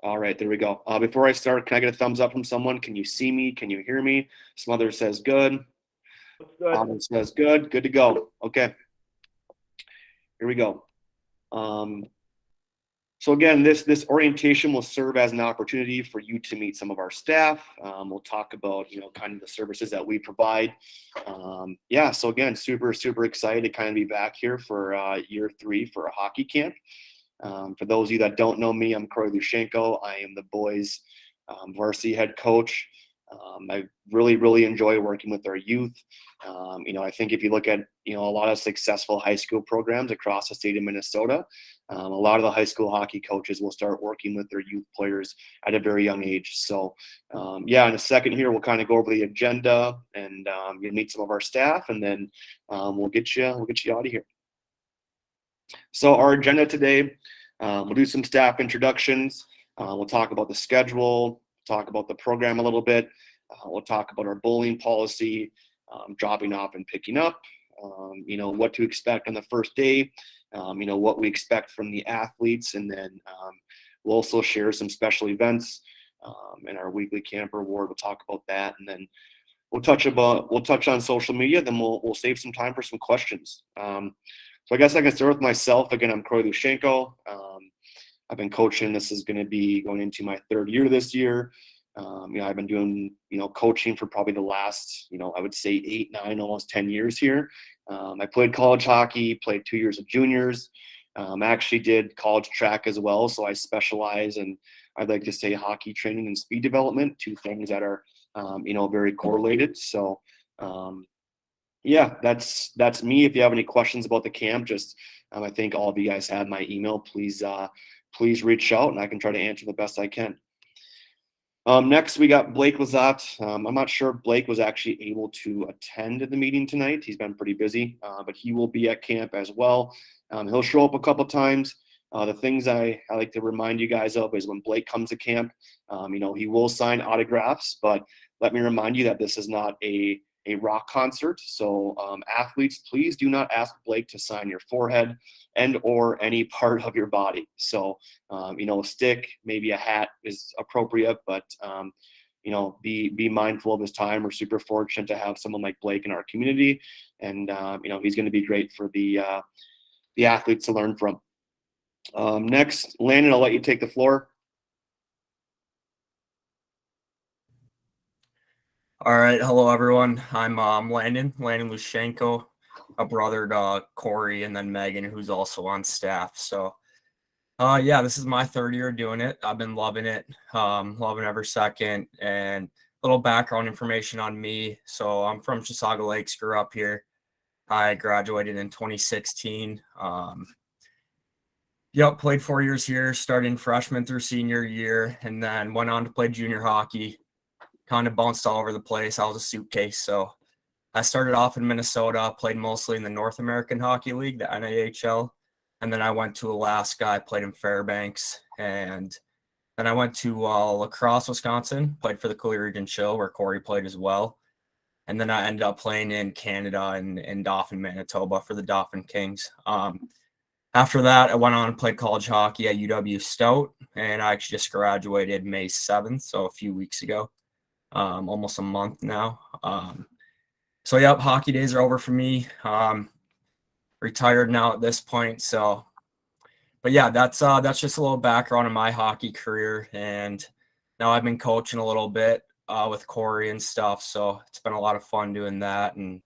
All right, there we go. Before I start, can I get a thumbs up from someone? Can you see me? Can you hear me? Smother says good. Good. Says good. Good to go. Okay. Here we go. So again, this orientation will serve as an opportunity for you to meet some of our staff. We'll talk about, kind of the services that we provide. Yeah, so again, super excited to kind of be back here for year 3 for a hockey camp. For those of you that don't know me, I'm Corey Lushenko. I am the boys varsity head coach. I really enjoy working with our youth. I think if you look at, a lot of successful high school programs across the state of Minnesota, a lot of the high school hockey coaches will start working with their youth players at a very young age. So, yeah, in a second here, we'll kind of go over the agenda and you'll meet some of our staff, and then we'll get you out of here. So our agenda today, we'll do some staff introductions. We'll talk about the schedule, talk about the program a little bit. We'll talk about our bullying policy, dropping off and picking up, what to expect on the first day, what we expect from the athletes, and then we'll also share some special events in our weekly camper award. We'll talk about that, and then we'll touch on social media. Then we'll save some time for some questions. So I guess I can start with myself. Again, I'm Corey Lushenko. I've been coaching. This is going to be going into my 3rd year this year. I've been doing, coaching for probably the last, I would say 8, 9, almost 10 years here. I played college hockey, played 2 years of juniors. I actually did college track as well. So I specialize in, I'd like to say, hockey training and speed development, 2 things that are, very correlated. So, yeah, that's me. If you have any questions about the camp, just I think all of you guys have my email. Please reach out, and I can try to answer the best I can. Next, we got Blake Lazat. I'm not sure if Blake was actually able to attend the meeting tonight. He's been pretty busy, but he will be at camp as well. He'll show up a couple times. The things I like to remind you guys of is when Blake comes to camp, he will sign autographs, but let me remind you that this is not a rock concert. So athletes, please do not ask Blake to sign your forehead and or any part of your body. So, a stick, maybe a hat is appropriate, but, be mindful of his time. We're super fortunate to have someone like Blake in our community. And, he's going to be great for the athletes to learn from. Next, Landon, I'll let you take the floor. All right. Hello, everyone. I'm Landon Lushenko, a brother to Corey and then Megan, who's also on staff. So, yeah, this is my 3rd year doing it. I've been loving it, loving every second. And a little background information on me. So I'm from Chisago Lakes, grew up here. I graduated in 2016. Played 4 years here, starting freshman through senior year, and then went on to play junior hockey. Kind of bounced all over the place. I was a suitcase. So I started off in Minnesota, played mostly in the North American Hockey League, the NAHL. And then I went to Alaska. I played in Fairbanks. And then I went to La Crosse, Wisconsin, played for the Cooley Region Chill, where Corey played as well. And then I ended up playing in Canada and in Dauphin, Manitoba for the Dauphin Kings. After that, I went on and played college hockey at UW Stout. And I actually just graduated May 7th, so a few weeks ago. Almost a month now. So yep, hockey days are over for me. Retired now at this point. So, but yeah, that's just a little background on my hockey career. And now I've been coaching a little bit with Corey and stuff. So it's been a lot of fun doing that, and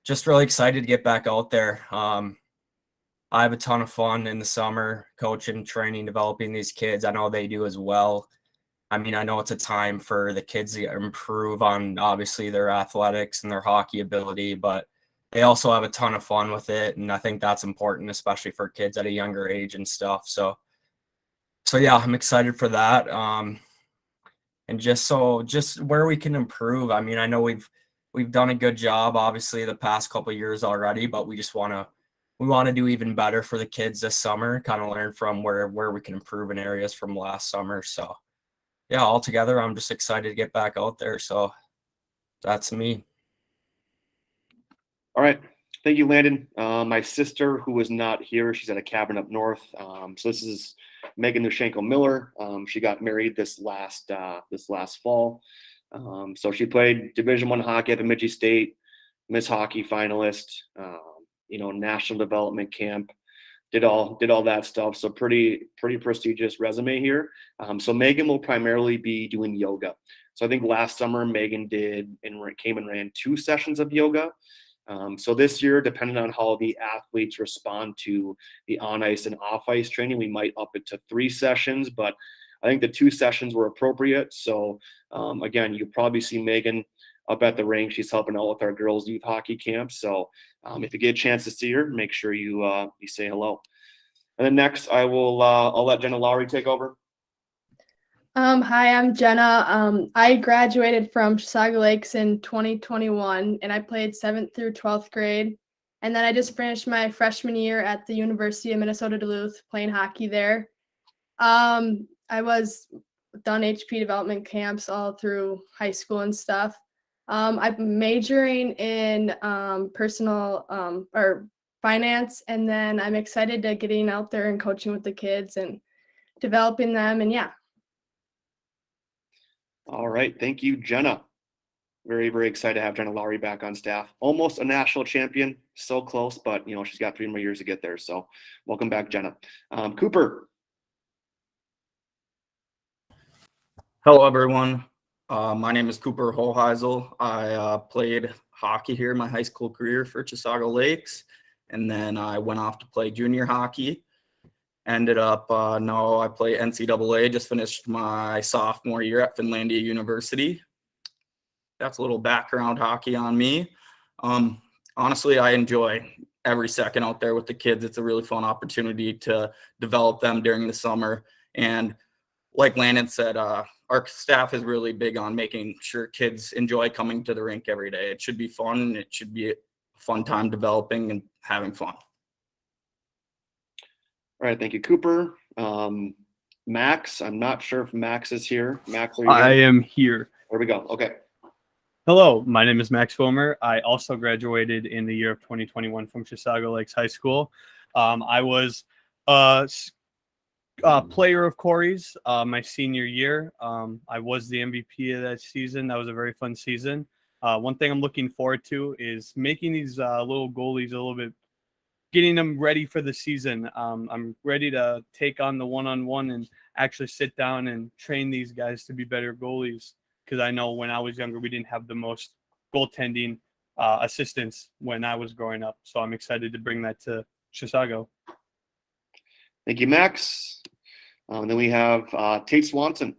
just really excited to get back out there. I have a ton of fun in the summer coaching, training, developing these kids. I know they do as well. I mean, I know it's a time for the kids to improve on obviously their athletics and their hockey ability, but they also have a ton of fun with it. And I think that's important, especially for kids at a younger age and stuff. So yeah, I'm excited for that. And just where we can improve. I mean, I know we've done a good job, obviously, the past couple of years already, but we want to do even better for the kids this summer, kind of learn from where we can improve in areas from last summer. So yeah, altogether, I'm just excited to get back out there. So that's me. All right. Thank you, Landon. My sister, who was not here, she's at a cabin up north. So this is Megan Lushenko Miller. She got married this last fall. So she played Division I hockey at Bemidji State, Miss Hockey finalist, national development camp, did all that stuff. So pretty prestigious resume here. So Megan will primarily be doing yoga. So I think last summer Megan came and ran 2 sessions of yoga. So this year, depending on how the athletes respond to the on ice and off ice training, we might up it to 3 sessions, but I think the 2 sessions were appropriate. So again, you'll probably see Megan up at the rink. She's helping out with our girls youth hockey camp. So if you get a chance to see her, make sure you say hello. And then next, I'll let Jenna Lowry take over. Hi, I'm Jenna. I graduated from Chisago Lakes in 2021, and I played 7th through 12th grade. And then I just finished my freshman year at the University of Minnesota Duluth playing hockey there. I was done HP development camps all through high school and stuff. I'm majoring in personal or finance, and then I'm excited to getting out there and coaching with the kids and developing them, and yeah. All right. Thank you, Jenna. Very, very excited to have Jenna Lowry back on staff. Almost a national champion. So close, but she's got 3 more years to get there. So welcome back, Jenna. Cooper. Hello, everyone. My name is Cooper Hoheisel. I played hockey here in my high school career for Chisago Lakes, and then I went off to play junior hockey. Ended up, now I play NCAA, just finished my sophomore year at Finlandia University. That's a little background hockey on me. Honestly, I enjoy every second out there with the kids. It's a really fun opportunity to develop them during the summer. And like Landon said, our staff is really big on making sure kids enjoy coming to the rink every day. It should be fun. It should be a fun time developing and having fun. All right, thank you, Cooper. Max, I'm not sure if Max is here. Max, are you here? I am here. There we go. Okay. Hello, my name is Max Fomer. I also graduated in the year of 2021 from Chisago Lakes High School. I was a player of Corey's my senior year. I was the MVP of that season. That was a very fun season. One thing I'm looking forward to is making these little goalies a little bit, getting them ready for the season. I'm ready to take on the one-on-one and actually sit down and train these guys to be better goalies, because I know when I was younger, we didn't have the most goaltending assistants when I was growing up. So I'm excited to bring that to Chisago. Thank you, Max. Then we have Tate Swanson.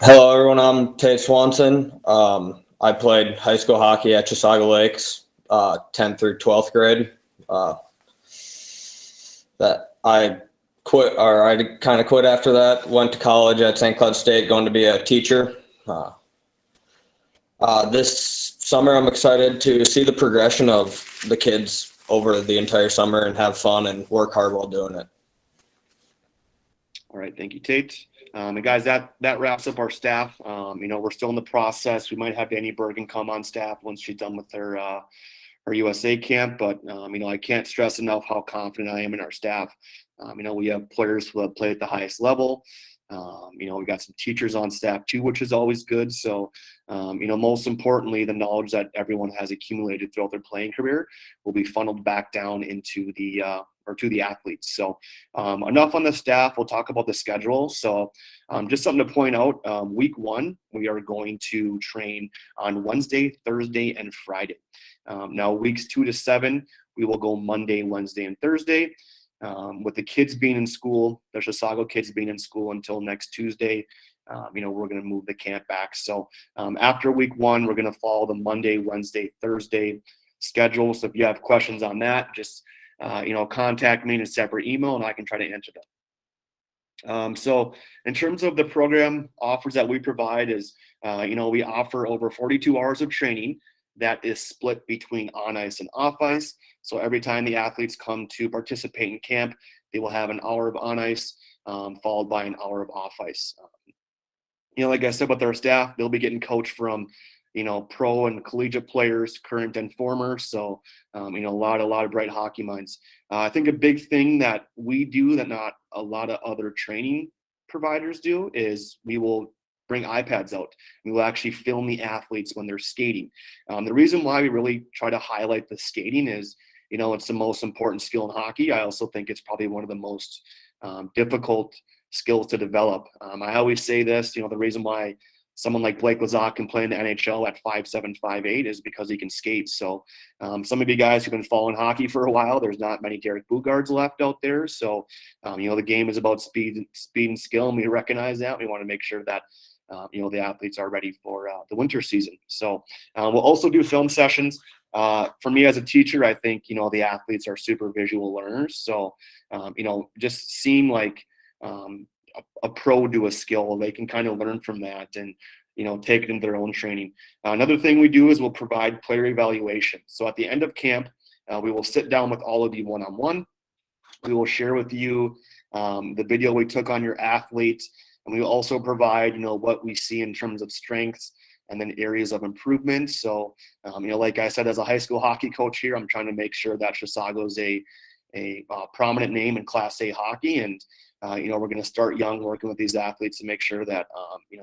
Hello, everyone. I'm Tate Swanson. I played high school hockey at Chisago Lakes, 10th through 12th grade. That I quit, or I kind of quit after that. Went to college at St. Cloud State, going to be a teacher. This summer, I'm excited to see the progression of the kids over the entire summer and have fun and work hard while doing it. All right, thank you, Tate. And guys, that wraps up our staff. We're still in the process. We might have Danny Bergen come on staff once she's done with her USA camp, but I can't stress enough how confident I am in our staff. We have players who have played at the highest level. We got some teachers on staff too, which is always good. So, most importantly, the knowledge that everyone has accumulated throughout their playing career will be funneled back down into to the athletes. So enough on the staff. We'll talk about the schedule. So just something to point out, week 1, we are going to train on Wednesday, Thursday, and Friday. Now weeks 2 to 7, we will go Monday, Wednesday, and Thursday. With the kids being in school, the Chisago kids being in school until next Tuesday, we're going to move the camp back. So after week 1, we're going to follow the Monday, Wednesday, Thursday schedule. So if you have questions on that, just contact me in a separate email and I can try to answer them. So in terms of the program offers that we provide is, we offer over 42 hours of training that is split between on ice and off ice. So every time the athletes come to participate in camp, they will have an hour of on ice followed by an hour of off ice. Like I said with our staff, they'll be getting coached from pro and collegiate players, current and former. So, a lot of bright hockey minds. I think a big thing that we do that not a lot of other training providers do is we will bring iPads out. We will actually film the athletes when they're skating. The reason why we really try to highlight the skating is, it's the most important skill in hockey. I also think it's probably one of the most difficult skills to develop. I always say this, the reason why someone like Blake Lazat can play in the NHL at 5'7", 5'8" is because he can skate. So some of you guys who've been following hockey for a while, there's not many Derek Boogaards left out there. So, the game is about speed and skill, and we recognize that. We want to make sure that, the athletes are ready for the winter season. So we'll also do film sessions. For me as a teacher, I think, the athletes are super visual learners. So, just seem like a pro do a skill, they can kind of learn from that and, take it into their own training. Another thing we do is we'll provide player evaluation. So at the end of camp, we will sit down with all of you one-on-one. We will share with you the video we took on your athlete, and we will also provide, what we see in terms of strengths and then areas of improvement. So, like I said, as a high school hockey coach here, I'm trying to make sure that Chisago is a prominent name in Class A hockey, and we're going to start young, working with these athletes to make sure that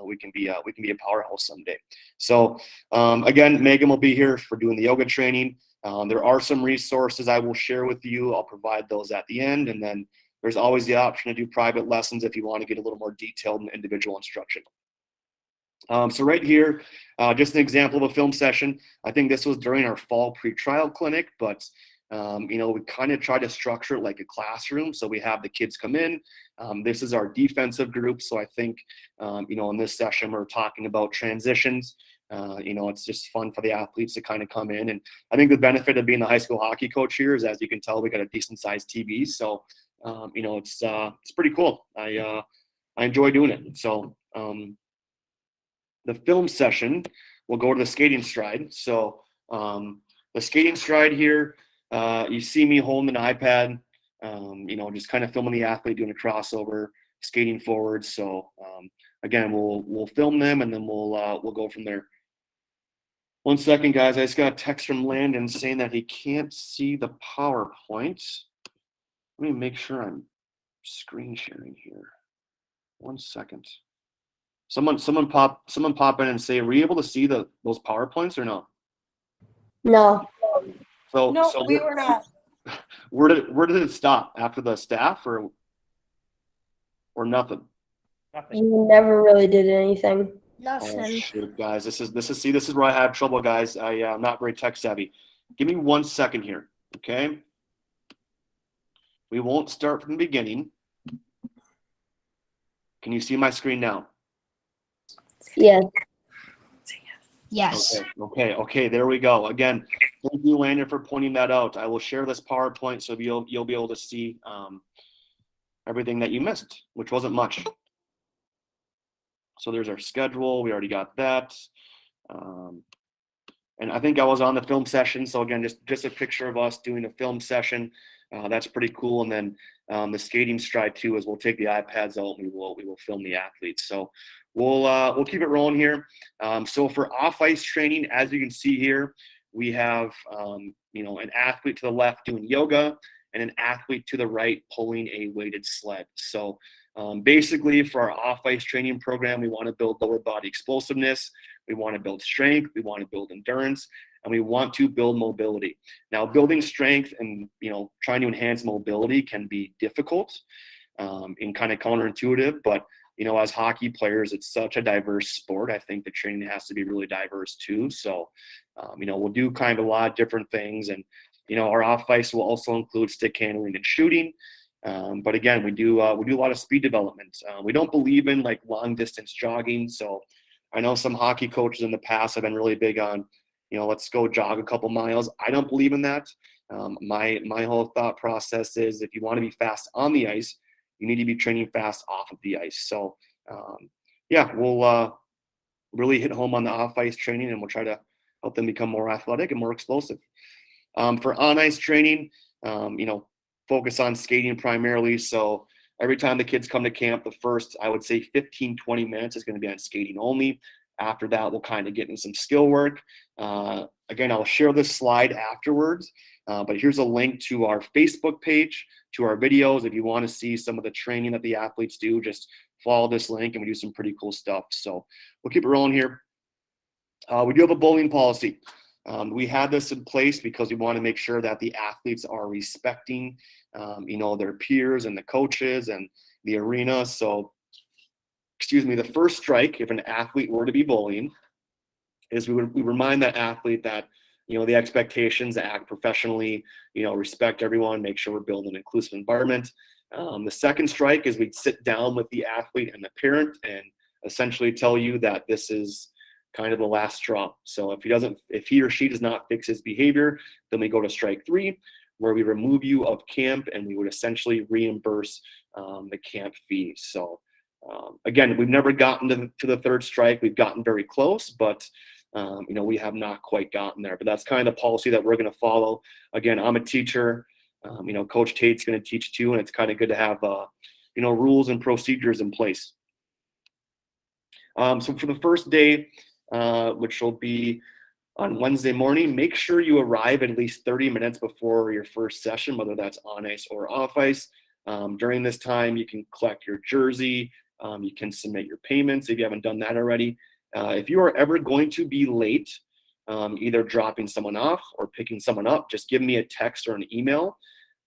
we can be a powerhouse someday. So again, Megan will be here for doing the yoga training. There are some resources I will share with you. I'll provide those at the end, and then there's always the option to do private lessons if you want to get a little more detailed and individual instruction. So right here, just an example of a film session. I think this was during our fall pre-trial clinic, but we kind of try to structure it like a classroom. So we have the kids come in. This is our defensive group. So I think, in this session, we're talking about transitions. It's just fun for the athletes to kind of come in. And I think the benefit of being a high school hockey coach here is, as you can tell, we got a decent sized TV. So, it's pretty cool. I enjoy doing it. So the film session, we'll go to the skating stride. So the skating stride here, you see me holding an iPad, just kind of filming the athlete doing a crossover, skating forward. So again, we'll film them, and then we'll go from there. One second, guys. I just got a text from Landon saying that he can't see the PowerPoint. Let me make sure I'm screen sharing here. One second. Someone pop in and say, were you able to see those PowerPoints or no? No. So We were not. Where did it stop? After the staff or nothing? We never really did anything. Oh shoot, guys. This is where I have trouble, guys. I'm not very tech savvy. Give me 1 second here, okay? We won't start from the beginning. Can you see my screen now? Yes. Yes. Okay. There we go. Again, thank you, Landon, for pointing that out. I will share this PowerPoint so you'll be able to see everything that you missed, which wasn't much. So there's our schedule. We already got that. And I think I was on the film session. So again, just a picture of us doing a film session. That's pretty cool. And then the skating stride too is we'll take the iPads out and we will film the athletes. So we'll keep it rolling here. So for off ice training, as you can see here, we have an athlete to the left doing yoga and an athlete to the right pulling a weighted sled. So basically for our off ice training program, we want to build lower body explosiveness. We want to build strength. We want to build endurance. And we want to build mobility. Now, building strength and trying to enhance mobility can be difficult and kind of counterintuitive. But as hockey players, it's such a diverse sport. I think the training has to be really diverse too. So, we'll do kind of a lot of different things, and our off ice will also include stick handling and shooting. But again, we do a lot of speed development. We don't believe in like long distance jogging. So, I know some hockey coaches in the past have been really big on let's go jog a couple miles. I don't believe in that. My whole thought process is if you want to be fast on the ice, you need to be training fast off of the ice. So, we'll really hit home on the off ice training, and we'll try to help them become more athletic and more explosive. For on ice training, focus on skating primarily. So every time the kids come to camp, the first, I would say 15, 20 minutes is going to be on skating only. After that, we'll kind of get into some skill work. Again, I'll share this slide afterwards, but here's a link to our Facebook page, to our videos. If you want to see some of the training that the athletes do, just follow this link and we do some pretty cool stuff. So we'll keep it rolling here. We do have a bullying policy. We had this in place because we want to make sure that the athletes are respecting, their peers and the coaches and the arena. So, the first strike, if an athlete were to be bullying, is we remind that athlete that, the expectations, act professionally, respect everyone, make sure we're building an inclusive environment. The second strike is we'd sit down with the athlete and the parent and essentially tell you that this is kind of the last straw. So if he or she does not fix his behavior, then we go to strike 3, where we remove you of camp and we would essentially reimburse the camp fee. So again, we've never gotten to the third strike. We've gotten very close, but we have not quite gotten there. But that's kind of the policy that we're going to follow. Again, I'm a teacher. Coach Tate's going to teach too, and it's kind of good to have rules and procedures in place. So for the first day, which will be on Wednesday morning, make sure you arrive at least 30 minutes before your first session, whether that's on ice or off ice. During this time, you can collect your jersey. You can submit your payments if you haven't done that already. If you are ever going to be late, either dropping someone off or picking someone up, just give me a text or an email.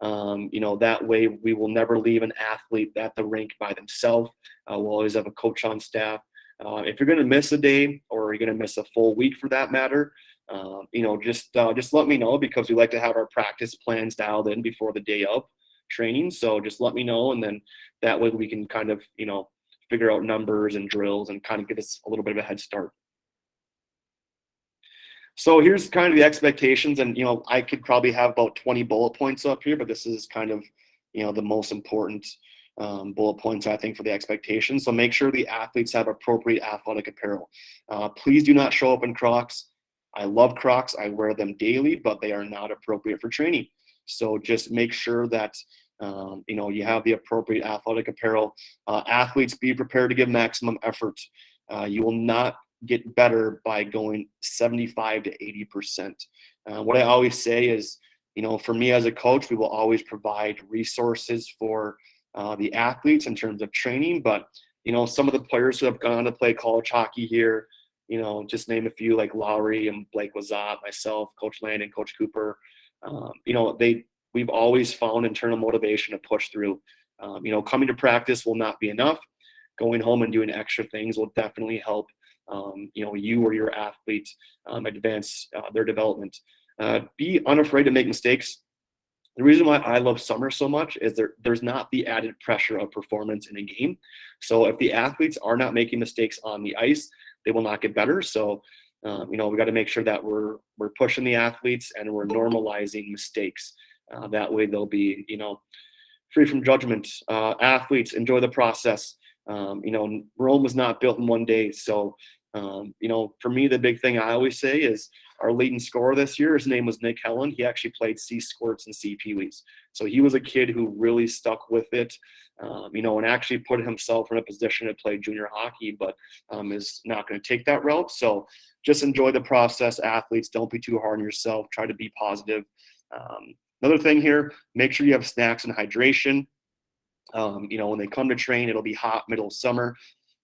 That way we will never leave an athlete at the rink by themselves. We'll always have a coach on staff. If you're going to miss a day, or you're going to miss a full week for that matter, just let me know, because we like to have our practice plans dialed in before the day of training. So just let me know, and then that way we can kind of, figure out numbers and drills and kind of give us a little bit of a head start. So here's kind of the expectations, and I could probably have about 20 bullet points up here, but this is kind of the most important bullet points, I think, for the expectations. So make sure the athletes have appropriate athletic apparel. Please do not show up in Crocs. I love Crocs. I wear them daily, but they are not appropriate for training. So just make sure that you have the appropriate athletic apparel. Athletes, be prepared to give maximum effort. You will not get better by going 75 to 80%. What I always say is, for me as a coach, we will always provide resources for the athletes in terms of training. But, some of the players who have gone to play college hockey here, just name a few, like Lowry and Blake Wazat, myself, Coach Landon, Coach Cooper, we've always found internal motivation to push through. Coming to practice will not be enough. Going home and doing extra things will definitely help, you or your athlete advance their development. Be unafraid to make mistakes. The reason why I love summer so much is there's not the added pressure of performance in a game. So if the athletes are not making mistakes on the ice, they will not get better. So, we got to make sure that we're pushing the athletes and we're normalizing mistakes. That way they'll be, free from judgment. Athletes, enjoy the process. Rome was not built in one day. So, for me, the big thing I always say is our leading scorer this year, his name was Nick Helen. He actually played C squirts and C peewees. So he was a kid who really stuck with it, and actually put himself in a position to play junior hockey, but is not going to take that route. So just enjoy the process, athletes. Don't be too hard on yourself. Try to be positive. Another thing here, make sure you have snacks and hydration. When they come to train, it'll be hot, middle of summer.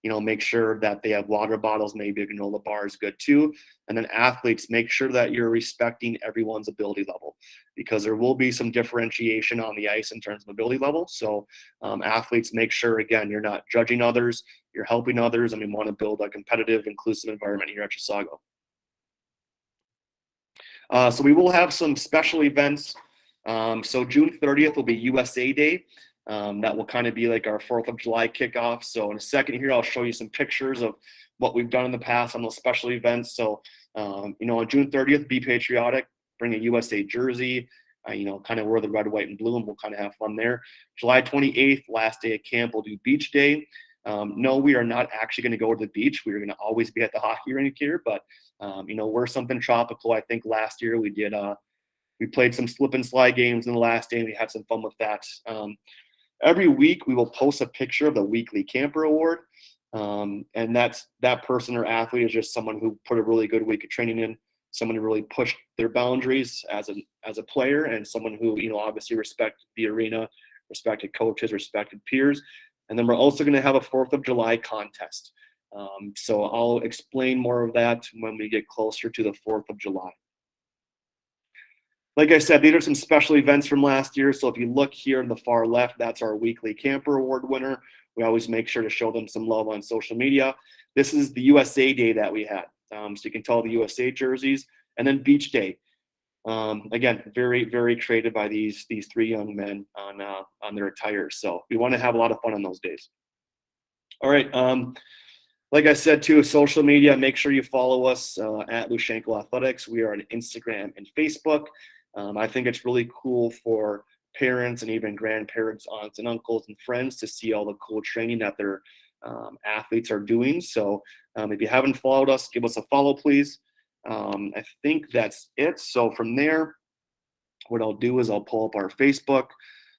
Make sure that they have water bottles, maybe a granola bar is good too. And then athletes, make sure that you're respecting everyone's ability level, because there will be some differentiation on the ice in terms of ability level. So athletes, make sure, again, you're not judging others, you're helping others, and we want to build a competitive, inclusive environment here at Chisago. So we will have some special events. So June 30th will be USA Day. That will kind of be like our 4th of July kickoff. So in a second here, I'll show you some pictures of what we've done in the past on those special events. So, on June 30th, be patriotic, bring a USA jersey, kind of wear the red, white, and blue, and we'll kind of have fun there. July 28th, last day of camp, we'll do beach day. No, we are not actually going to go to the beach. We're going to always be at the hockey rink here, but, we're something tropical. I think last year we did, we played some slip and slide games in the last day, and we had some fun with that. Every week we will post a picture of the weekly camper award. And that person or athlete is just someone who put a really good week of training in, someone who really pushed their boundaries as a player, and someone who, you know, obviously respected the arena, respected coaches, respected peers. And then we're also going to have a 4th of July contest. So I'll explain more of that when we get closer to the 4th of July. Like I said, these are some special events from last year. So if you look here in the far left, that's our weekly camper award winner. We always make sure to show them some love on social media. This is the USA Day that we had. So you can tell the USA jerseys, and then Beach Day. Again, very, very creative by these 3 young men on their attire. So we want to have a lot of fun on those days. All right. Like I said, too, social media, make sure you follow us at Lushenko Athletics. We are on Instagram and Facebook. I think it's really cool for parents and even grandparents, aunts and uncles and friends to see all the cool training that their athletes are doing. So if you haven't followed us, give us a follow, please. I think that's it. So from there, what I'll do is I'll pull up our Facebook.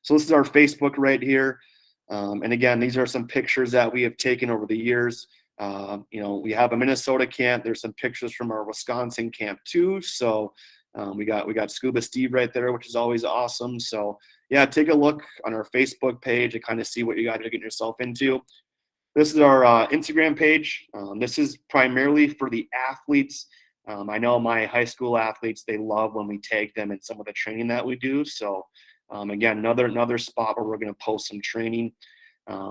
So this is our Facebook right here. And again, these are some pictures that we have taken over the years. You know, we have a Minnesota camp. There's some pictures from our Wisconsin camp too. So we got Scuba Steve right there, which is always awesome. So yeah, take a look on our Facebook page and kind of see what you guys are getting yourself into. This is our Instagram page. This is primarily for the athletes. I know my high school athletes, they love when we tag them in some of the training that we do. So again, another spot where we're going to post some training.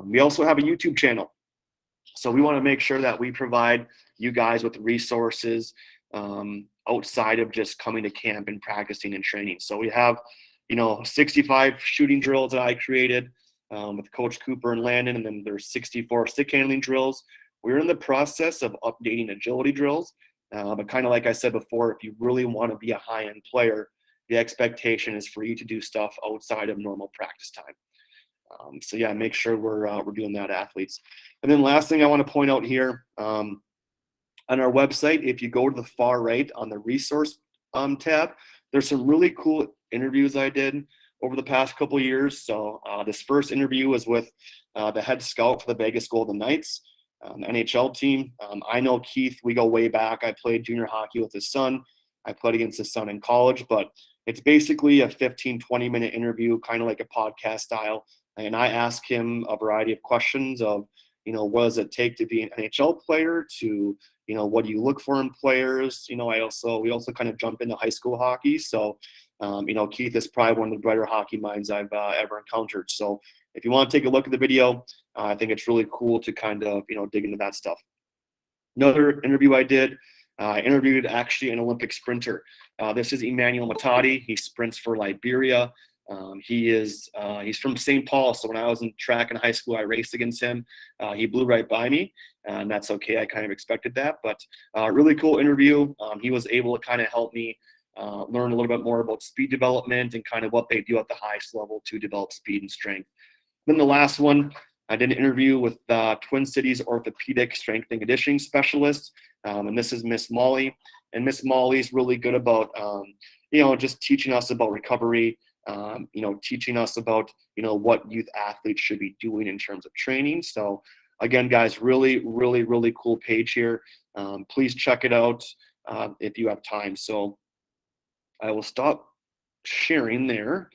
We also have a YouTube channel. So we want to make sure that we provide you guys with resources outside of just coming to camp and practicing and training. So we have, you know, 65 shooting drills that I created with Coach Cooper and Landon, and then there's 64 stick handling drills. We're in the process of updating agility drills, but kind of like I said before, if you really want to be a high-end player, the expectation is for you to do stuff outside of normal practice time. So yeah, make sure we're doing that, athletes. And then last thing I want to point out here, on our website, if you go to the far right on the resource tab, there's some really cool interviews I did over the past couple of years. So this first interview was with the head scout for the Vegas Golden Knights, the NHL team. I know Keith, we go way back. I played junior hockey with his son. I played against his son in college, but it's basically a 15, 20-minute interview, kind of like a podcast style. And I ask him a variety of questions of, you know, what does it take to be an NHL player, to, you know, what do you look for in players? You know, we also kind of jump into high school hockey. So, you know, Keith is probably one of the brighter hockey minds I've ever encountered. So if you want to take a look at the video, I think it's really cool to kind of, you know, dig into that stuff. Another interview I did, I interviewed actually an Olympic sprinter. This is Emmanuel Matadi. He sprints for Liberia. He's from St. Paul. So when I was in track in high school, I raced against him. He blew right by me, and that's okay. I kind of expected that, but really cool interview. He was able to kind of help me learn a little bit more about speed development and kind of what they do at the highest level to develop speed and strength. Then the last one, I did an interview with Twin Cities orthopedic strength and conditioning specialist, and this is Miss Molly. And Miss Molly's really good about, you know, just teaching us about recovery, you know, teaching us about, you know, what youth athletes should be doing in terms of training. So again, guys, really, really, really cool page here. Please check it out if you have time. So I will stop sharing there.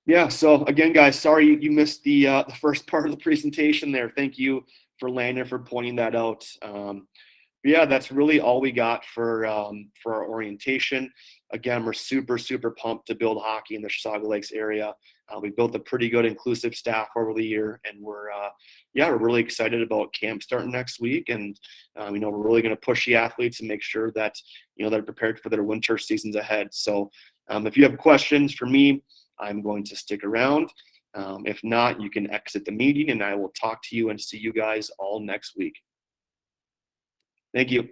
Yeah, so again, guys, sorry you missed the first part of the presentation there. Thank you for Landon for pointing that out. But yeah, that's really all we got for our orientation. Again, we're super, super pumped to build hockey in the Chisago Lakes area. We built a pretty good inclusive staff over the year, and we're really excited about camp starting next week. And you know, we're really going to push the athletes and make sure that, you know, they're prepared for their winter seasons ahead. So if you have questions for me, I'm going to stick around. If not, you can exit the meeting, and I will talk to you and see you guys all next week. Thank you.